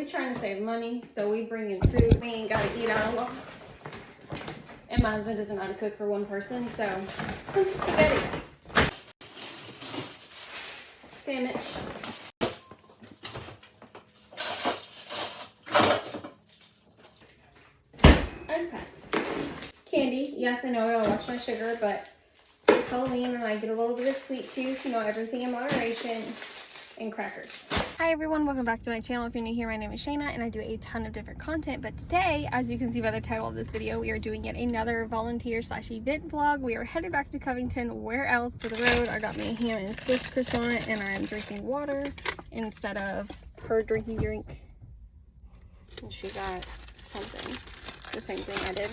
trying to save money, so we bring in food. We ain't got to eat out a lot. And my husband doesn't know how to cook for one person, so some spaghetti. Sandwich. Ice packs. Candy. Yes, I know I gotta watch my sugar, but it's Halloween and I get a little bit of sweet tooth, you know, everything in moderation. And crackers. Hi everyone, welcome back to my channel. If you're new here, my name is Shayna and I do a ton of different content, but today, as you can see by the title of this video, we are doing yet another volunteer/event vlog. We are headed back to Covington. Where else to the road? I got me a ham and Swiss croissant and I'm drinking water instead of her drinking drink. And she got something, the same thing I did,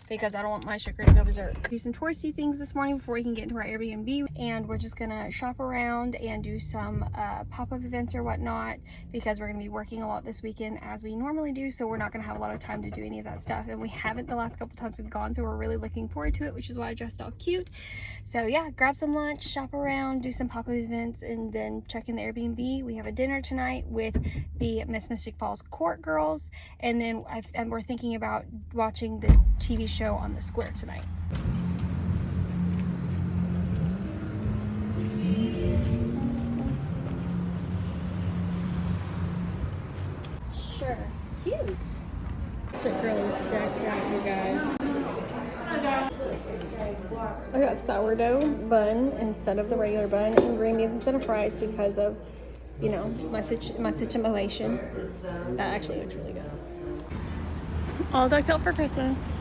because I don't want my sugar to go berserk. Do some touristy things this morning before we can get into our Airbnb, and we're just gonna shop around and do some pop-up events or whatnot, because we're gonna be working a lot this weekend as we normally do, so we're not gonna have a lot of time to do any of that stuff, and we haven't the last couple times we've gone, so we're really looking forward to it, which is why I dressed all cute. So yeah, grab some lunch, shop around, do some pop-up events, and then check in the Airbnb. We have a dinner tonight with the Miss Mystic Falls Court girls, and then we're thinking about watching the TV show on the square tonight. Sure. Cute. So girl is decked out, you guys. I got sourdough bun instead of the regular bun and green beans instead of fries because of, you know, my situation. That actually looks really good. All decked out for Christmas.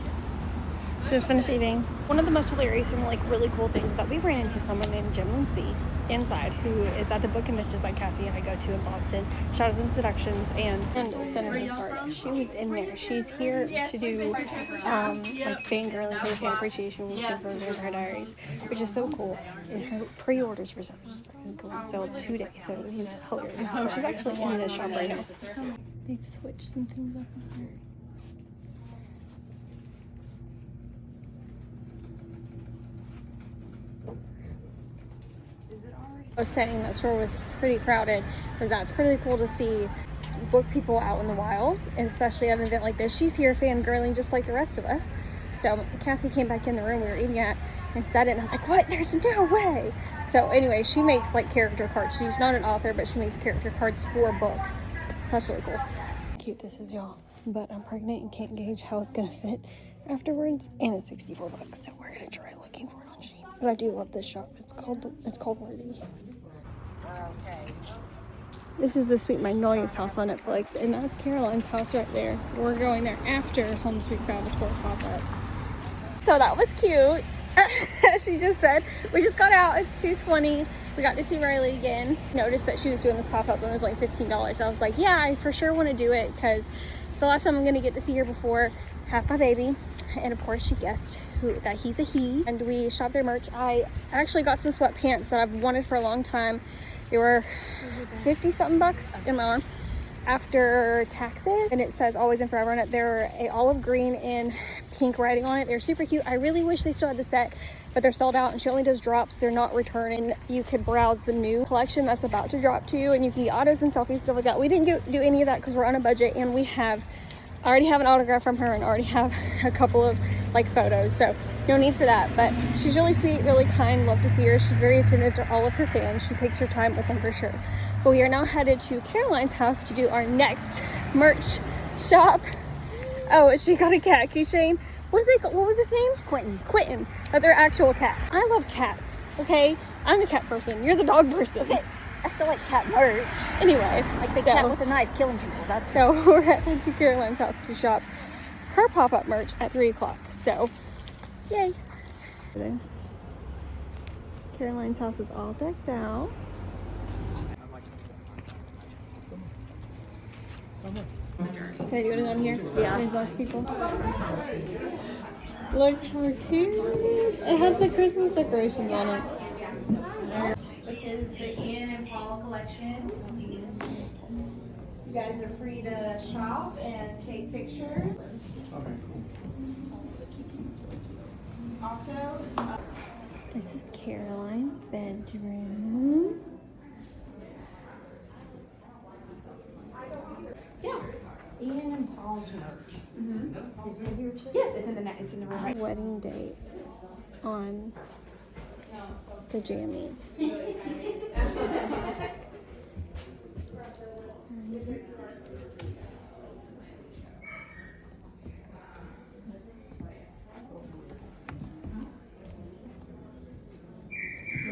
Just finished eating. One of the most hilarious and like really cool things is that we ran into someone named Jim Lindsay inside, who is at the book conventions like Cassie and I go to in Boston, Shadows and Seductions and Cinnamon Tart. She was in there. She's here to do like fangirling for the Fan Appreciation Week for Vampire Diaries, which is so cool. And her pre-orders for stuff just started going on sale today, so it was hilarious. And she's actually in the shop right now. They've switched some things up in here. I was saying that store was pretty crowded because that's pretty cool to see book people out in the wild, and especially at an event like this. She's here fangirling just like the rest of us. So Cassie came back in the room we were eating at and said it, and I was like, what? There's no way. So anyway, she makes like character cards. She's not an author, but she makes character cards for books. That's really cool. Cute this is, y'all. But I'm pregnant and can't gauge how it's gonna fit afterwards, and it's $64, so we're gonna try looking for it on Shein. But I do love this shop. It's called Worthy. Okay. This is the Sweet Magnolia's house on Netflix, and that's Caroline's house right there. We're going there after Home Sweet Salvatore pop-up. So that was cute. She just said, we just got out, it's 2:20. We got to see Rylie again. Noticed that she was doing this pop-up and it was like $15. I was like, yeah, I for sure want to do it because it's the last time I'm going to get to see her before have my baby. And of course she guessed that he's a he. And we shopped their merch. I actually got some sweatpants that I've wanted for a long time. They were 50-something bucks in my arm after taxes. And it says always and forever on it. They're a olive green and pink writing on it. They're super cute. I really wish they still had the set, but they're sold out and she only does drops. They're not returning. You could browse the new collection that's about to drop to you, and you can get autos and selfies, stuff like that. We didn't do any of that because we're on a budget, and I already have an autograph from her and already have a couple of like photos, so no need for that. But she's really sweet, really kind, love to see her. She's very attentive to all of her fans. She takes her time with them for sure. But we are now headed to Caroline's house to do our next merch shop. Oh, she got a cat keychain. What was his name? Quentin. That's her actual cat. I love cats, okay? I'm the cat person. You're the dog person. Okay. I still like cat merch. Anyway. Like the cat with a knife killing people. So we're headed to Caroline's house to shop her pop-up merch at 3 o'clock. So, yay. Caroline's house is all decked out. Okay, you want to go in here? Yeah. There's less people. Look how cute. It has the Christmas decorations on it. This is the in and fall collection. You guys are free to shop and take pictures. Also, this is Caroline's bedroom. yeah. Yes, it's in the room. Wedding date on the jammies.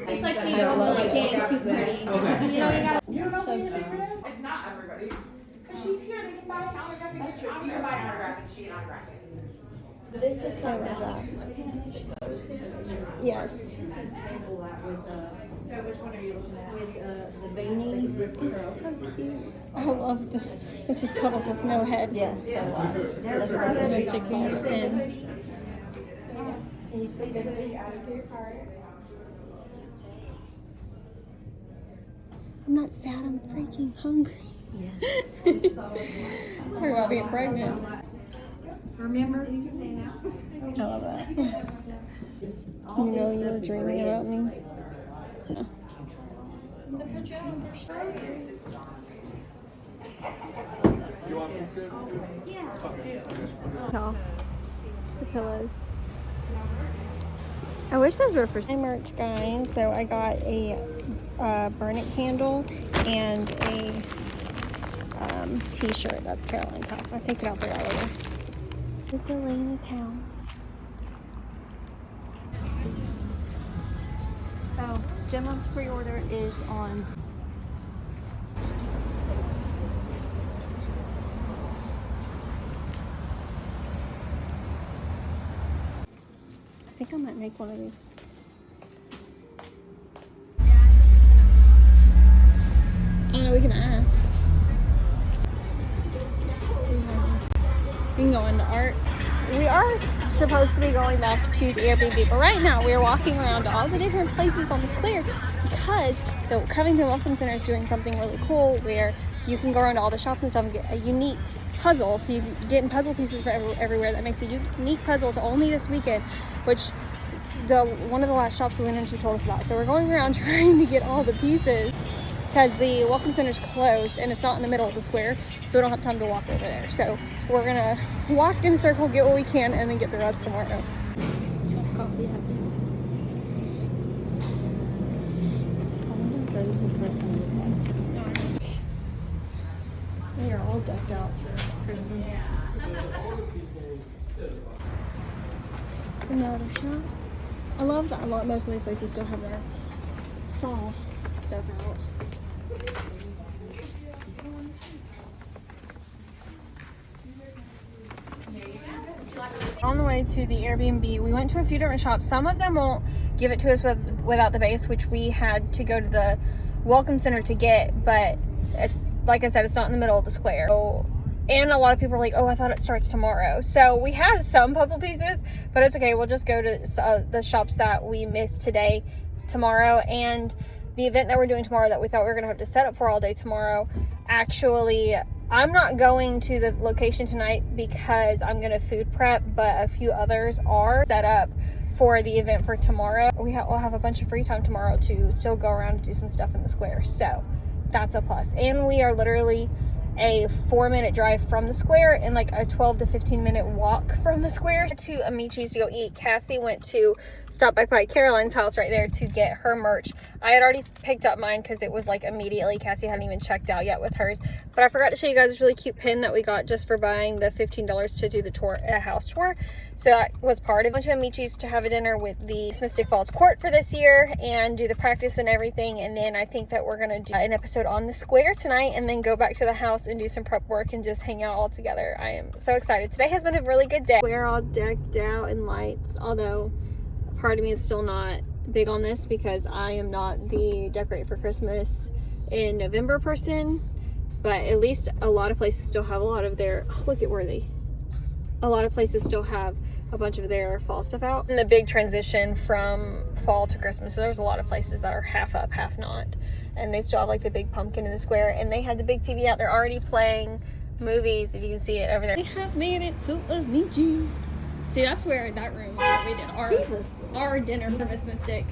It's like seeing a woman like dance, she's pretty. You know, you gotta. So cute. It's not everybody. Because she's here, they can buy an autograph. That's true. You can buy an autograph and she an autograph. This is how that's my pants that goes. Yes. So which one are you looking at? With the beanies. It's so cute. I love the. This is Cuddles with no head. Yes, so that's Our right. mystic falls in. Can you see the hoodie? Add it to your cart. I'm not sad. I'm freaking hungry. Yes. Talk about being pregnant. Remember, you can pay now. I love that. You know you were dreaming about me. Yeah. Oh, the pillows. I wish those were for merch, guys. So I got a burn it candle and a t-shirt. That's Caroline's house. I'll take it out there later. It's Elena's house. Oh, Gemma's pre-order is on. I think I might make one of these. I don't know, we can ask. We can go into art. We are supposed to be going back to the Airbnb, but right now we are walking around to all the different places on the square because the Covington Welcome Center is doing something really cool where you can go around to all the shops and stuff and get a unique puzzle. So you get puzzle pieces for everywhere that makes a unique puzzle to only this weekend, which one of the last shops we went into told us about. So we're going around trying to get all the pieces because the Welcome Center is closed and it's not in the middle of the square, so we don't have time to walk over there. So we're gonna walk in a circle, get what we can, and then get the rest tomorrow. Coffee. Those are for Sunday's. We are all decked out for Christmas. It's another shop. I love that most of these places still have their fall stuff out. On the way to the Airbnb, we went to a few different shops. Some of them won't give it to us without the base, which we had to go to the Welcome Center to get, but like I said, it's not in the middle of the square. So, and a lot of people are like, oh, I thought it starts tomorrow. So we have some puzzle pieces, but it's okay. We'll just go to the shops that we missed today, tomorrow, and the event that we're doing tomorrow that we thought we were going to have to set up for all day tomorrow. Actually, I'm not going to the location tonight because I'm going to food prep, but a few others are set up for the event for tomorrow. We'll have a bunch of free time tomorrow to still go around and do some stuff in the square. So that's a plus. And we are literally a 4-minute drive from the square and like a 12 to 15 minute walk from the square to Amici's to go eat. Cassie went to stop back by Caroline's house right there to get her merch. I had already picked up mine because it was like immediately. Cassie hadn't even checked out yet with hers, but I forgot to show you guys this really cute pin that we got just for buying the $15 to do the tour, house tour. So that was part of a bunch of Amici's to have a dinner with the Mystic Falls Court for this year and do the practice and everything. And then I think that we're gonna do an episode on the square tonight and then go back to the house and do some prep work and just hang out all together. I am so excited. Today has been a really good day. We're all decked out in lights, although part of me is still not big on this because I am not the decorate for Christmas in November person, but at least a lot of places still have a lot of their, oh, look at Worthy. A lot of places still have a bunch of their fall stuff out. And the big transition from fall to Christmas, so there's a lot of places that are half up, half not. And they still have like the big pumpkin in the square, and they had the big TV out. They're already playing movies, if you can see it over there. We have made it to Amici. See, that's where that room was where we did our dinner for Miss Mystic.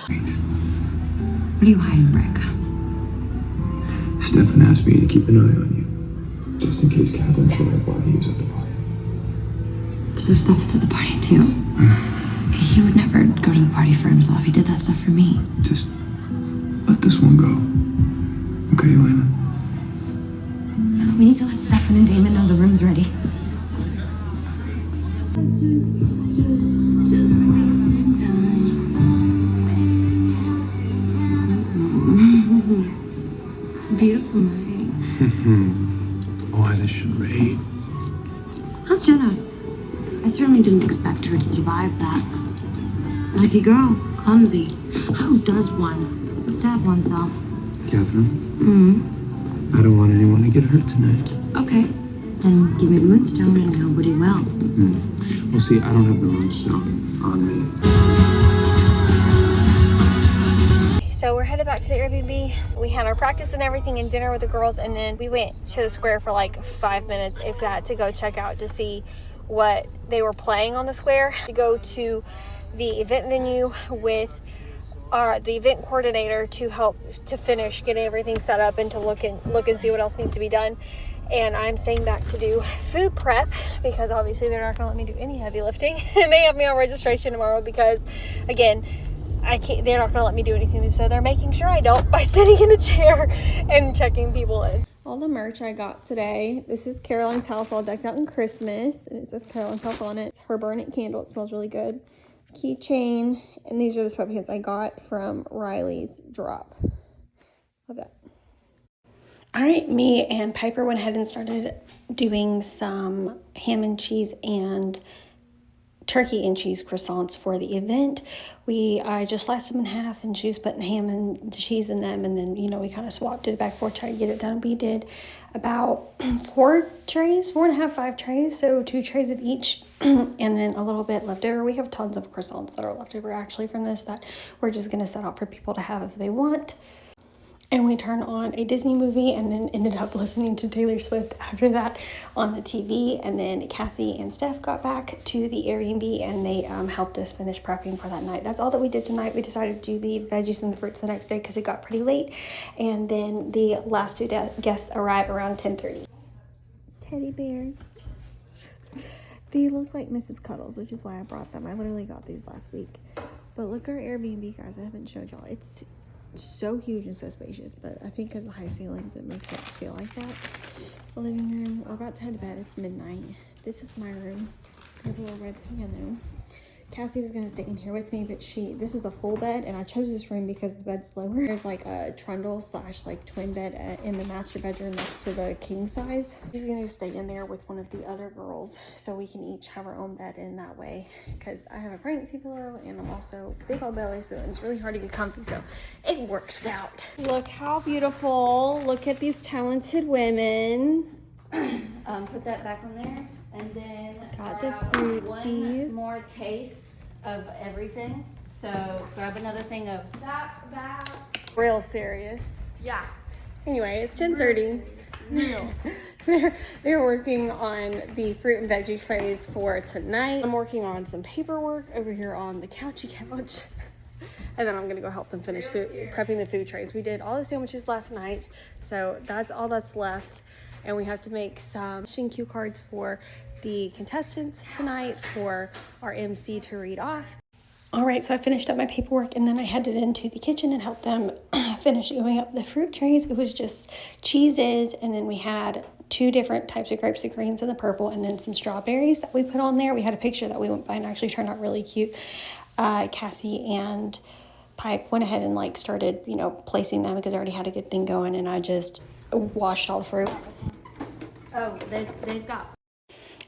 What are you hiding, Rick? Stefan asked me to keep an eye on you, just in case Catherine showed up while he was at the party. So Stefan's at the party too? He would never go to the party for himself. He did that stuff for me. Just let this one go. Okay, Elena? We need to let Stefan and Damon know the room's ready. Just wasting time. It's a beautiful night. Why the charade? How's Jenna? I certainly didn't expect her to survive that. Lucky girl, clumsy. How does one stab oneself? Catherine? I don't want anyone to get hurt tonight. Okay, then give me the moonstone and nobody will. Well, see, I don't have the moonstone on me. So we're headed back to the Airbnb. So we had our practice and everything and dinner with the girls, and then we went to the square for like 5 minutes, if that, to go check out to see what they were playing on the square. To go to the event venue with the event coordinator to help to finish getting everything set up and to look and see what else needs to be done. And I'm staying back to do food prep because obviously they're not going to let me do any heavy lifting. And they have me on registration tomorrow because, again, they're not going to let me do anything. So they're making sure I don't by sitting in a chair and checking people in. All the merch I got today. This is Caroline's house all decked out in Christmas. And it says Caroline's house on it. It's her burn it candle. It smells really good. Keychain. And these are the sweatpants I got from Riley's drop. Love that. All right, me and Piper went ahead and started doing some ham and cheese and turkey and cheese croissants for the event. I just sliced them in half and she was putting the ham and the cheese in them, and then, we kind of swapped it back forth, tried to get it done. We did about 4 trays, 4.5, 5 trays, so 2 trays of each, and then a little bit left over. We have tons of croissants that are left over actually from this that we're just going to set out for people to have if they want. And we turned on a Disney movie and then ended up listening to Taylor Swift after that on the TV. And then Cassie and Steph got back to the Airbnb and they helped us finish prepping for that night. That's all that we did tonight. We decided to do the veggies and the fruits the next day because it got pretty late. And then the last 2 guests arrive around 10:30. Teddy bears. They look like Mrs. Cuddles, which is why I brought them. I literally got these last week. But look at our Airbnb, guys. I haven't showed y'all. It's so huge and so spacious, but I think because of the high ceilings it makes it feel like that. The living room, we're about to head to bed. It's midnight. This is my room. I have a little red piano. Cassie was gonna stay in here with me, but this is a full bed, and I chose this room because the bed's lower. There's like a trundle / like twin bed in the master bedroom next to the king size. She's gonna stay in there with one of the other girls so we can each have our own bed in that way, because I have a pregnancy pillow and I'm also big old belly, so it's really hard to get comfy, so it works out. Look how beautiful. Look at these talented women. Put that back on there, and then Got the grab fruities. one more case of everything. So grab another thing of that. Real serious. Yeah. Anyway, it's 10:30. They're working on the fruit and veggie trays for tonight. I'm working on some paperwork over here on the couchy couch. And then I'm gonna go help them finish prepping the food trays. We did all the sandwiches last night, so that's all that's left. And we have to make some cue cards for the contestants tonight for our MC to read off. All right, so I finished up my paperwork and then I headed into the kitchen and helped them finish doing up the fruit trays. It was just cheeses, and then we had 2 different types of grapes, the greens and the purple, and then some strawberries that we put on there. We had a picture that we went by and actually turned out really cute. Cassie and Pipe went ahead and started, placing them because I already had a good thing going, and I just washed all the fruit. Oh, they've got.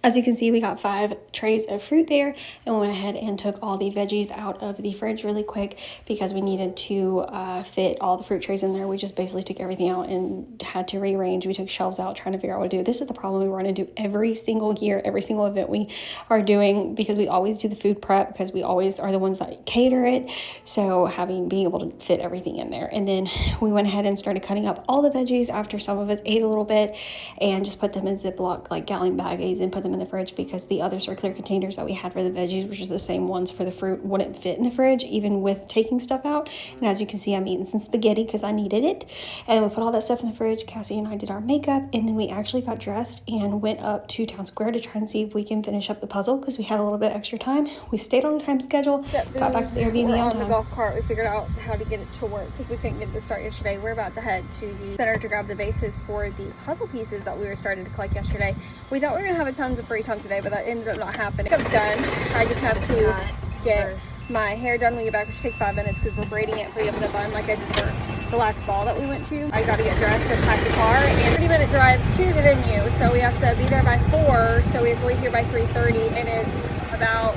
As you can see, we got 5 trays of fruit there, and we went ahead and took all the veggies out of the fridge really quick because we needed to fit all the fruit trays in there. We just basically took everything out and had to rearrange. We took shelves out trying to figure out what to do. This is the problem we run into every single year, every single event we are doing, because we always do the food prep because we always are the ones that cater it. So being able to fit everything in there. And then we went ahead and started cutting up all the veggies after some of us ate a little bit and just put them in Ziploc, gallon baggies, and put them them in the fridge because the other circular containers that we had for the veggies, which is the same ones for the fruit, wouldn't fit in the fridge even with taking stuff out. And as you can see, I'm eating some spaghetti because I needed it. And we put all that stuff in the fridge. Cassie and I did our makeup, and then we actually got dressed and went up to Town Square to try and see if we can finish up the puzzle because we had a little bit extra time. We stayed on a time schedule, got back to the Airbnb We're on on time. the golf cart. We figured out how to get it to work because we couldn't get it to start yesterday. We're about to head to the center to grab the bases for the puzzle pieces that we were starting to collect yesterday. We thought we were gonna have a tons of free time today, but that ended up not happening. Makeup's done. I just have to get my hair done when we get back, which take 5 minutes because we're braiding it, putting it in a bun like I did for the last ball that we went to. I got to get dressed and pack the car, and 30-minute drive to the venue, so we have to be there by 4, so we have to leave here by 3:30, and it's about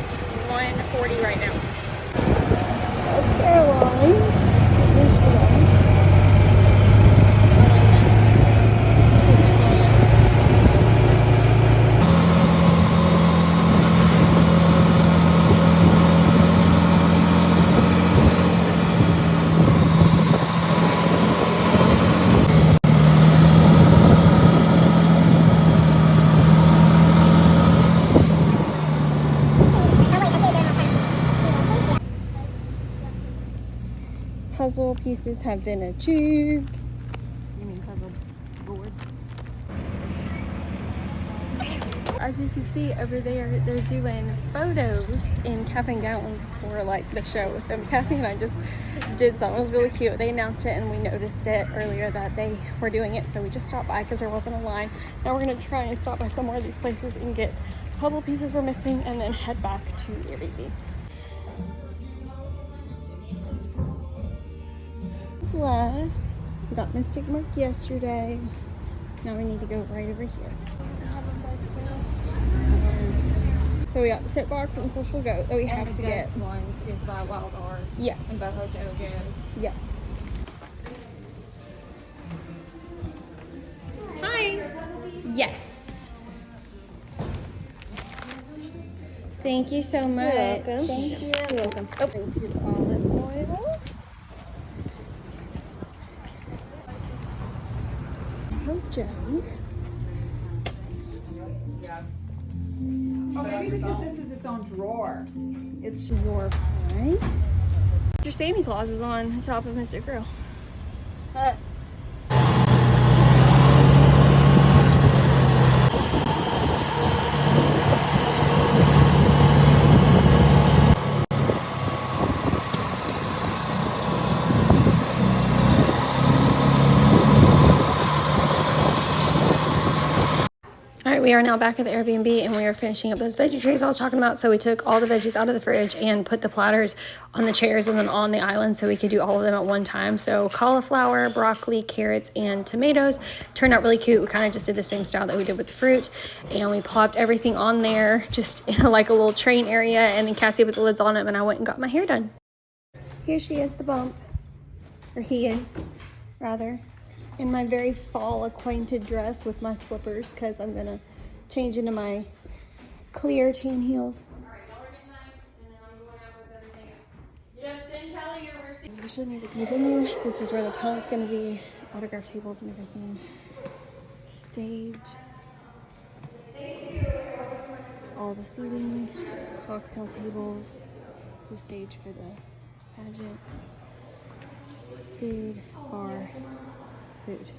1:40 right now. That's Caroline. Puzzle pieces have been achieved. You mean puzzle board? As you can see over there, they're doing photos in cap and gowns for like the show. So Cassie and I just did something. It was really cute. They announced it and we noticed it earlier that they were doing it. So we just stopped by because there wasn't a line. Now we're gonna try and stop by some more of these places and get puzzle pieces we're missing and then head back to Airbnb. Left. We got Mystic Mark yesterday. Now we need to go right over here. So we got the sit box and social goat that we have to get. And the ones is by Wild Art. Yes. And Boho Jojo. Yes. Hi. Yes. Thank you so much. You're welcome. Thank you. You're welcome. Oh, into the olive oil. Hojo. Oh, maybe because this is its own drawer. It's your pie. Your Santa Claus is on top of Mr. Grill. Alright, we are now back at the Airbnb and we are finishing up those veggie trays I was talking about. So we took all the veggies out of the fridge and put the platters on the chairs and then on the island so we could do all of them at one time. So cauliflower, broccoli, carrots, and tomatoes. Turned out really cute. We kind of just did the same style that we did with the fruit. And we plopped everything on there just in like a little train area, and then Cassie put the lids on them and I went and got my hair done. Here she is, the bump. Or he is, rather. In my very fall acquainted dress with my slippers because I'm gonna change into my clear tan heels. Alright, y'all are getting nice, and then I'm going out with everything else. Just send Kelly your receipt. I usually made it to the venue. This is where the talent's gonna be, autograph tables and everything. Stage. All the seating, cocktail tables, the stage for the pageant, food, bar, food.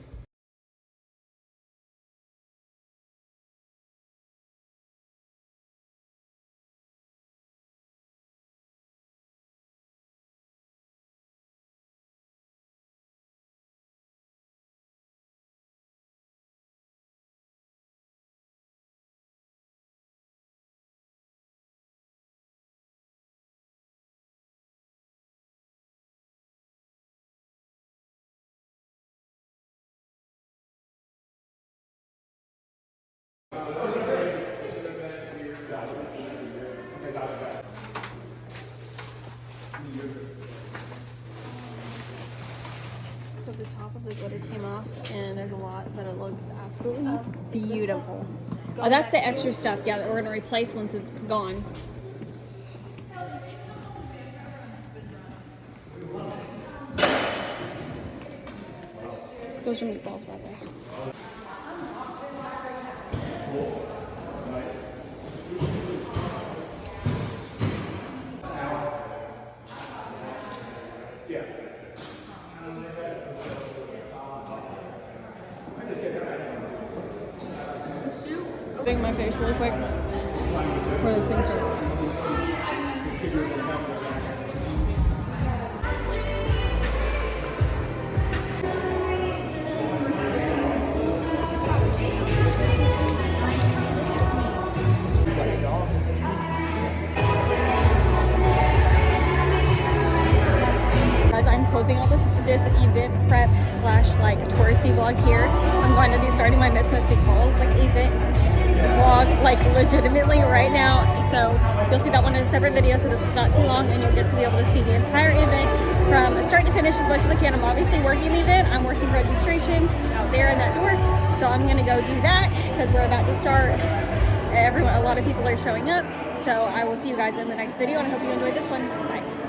So the top of the glitter came off and there's a lot, but it looks absolutely beautiful. Oh, that's the extra stuff, yeah, that we're gonna replace once it's gone. Those are meatballs right there. rubbing my face really quick where those things are. As I'm closing out this event prep slash like touristy vlog here, I'm going to be starting my Miss Mystic Falls like event vlog like legitimately right now. So you'll see that one in a separate video, so this was not too long, and you'll get to be able to see the entire event from start to finish as much as I can. I'm obviously working the event. I'm working registration out there in that door, so I'm gonna go do that because we're about to start. A lot of people are showing up, so I will see you guys in the next video, and I hope you enjoyed this one. Bye.